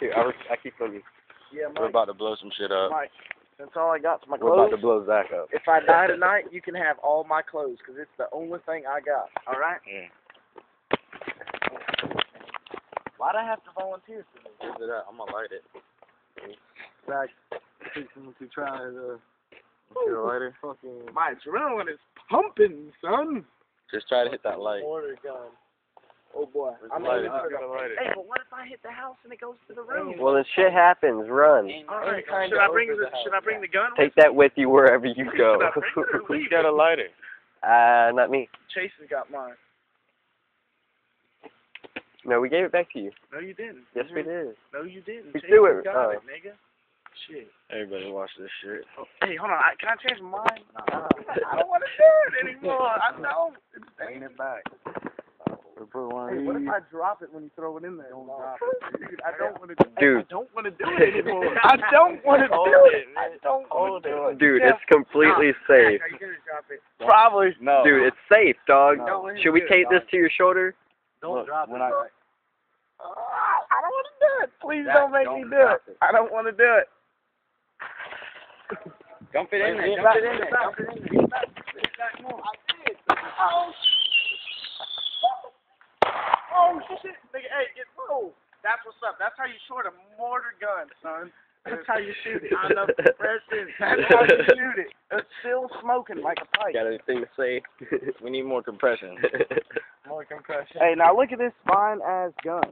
Here, I keep looking. Yeah, We're Mike. about to blow some shit up. Mike, that's all I got. My We're about clothes. to blow Zach up. If I die tonight, you can have all my clothes, because it's the only thing I got. All right? Yeah. Why'd I have to volunteer for this? Give it up. I'm gonna light it. Zach, to try to get a lighter. Fucking. My adrenaline is pumping, son. Just try to hit that light. Mortar gun. Oh boy. I'm light aiming it. for the. Light it. Hey, but what if I hit the house and it goes to the room? Well, then shit happens. Run. All right. Should I bring the gun? Take that with you wherever you go. Should I bring it or Who's leave got it? a lighter? Not me. Chase has got mine. No, we gave it back to you. No, you didn't. Yes, we did. No, you didn't. We Chase do has it. got it, nigga. Shit. Everybody watch this shit. Hey, hold on. Can I change my mind? I don't want to do it anymore. I don't. It's Bring it back. We put one of Hey, these. what if I drop it when you throw it in there? Don't drop it. Dude, I don't want to do it. Dude. I don't want to do it anymore. I don't want to do it. I don't want to do it. Dude, it's completely safe. Are you going to drop it? Probably. No. Dude, it's safe, dog. No. Should we tape this to your shoulder? Don't drop it. I don't want to do it. Please Zach, don't make me do it. I don't want to do it. Dump it in there. Get Dump back, it in get there. back, Dump it in there. get back, get back more. I did. Oh, oh shit. Nigga, hey, get low. That's what's up. That's how you short a mortar gun, son. That's how you shoot it. I know compression. That's how you shoot it. It's still smoking like a pipe. Got anything to say? We need more compression. More compression. Hey, now look at this fine ass gun.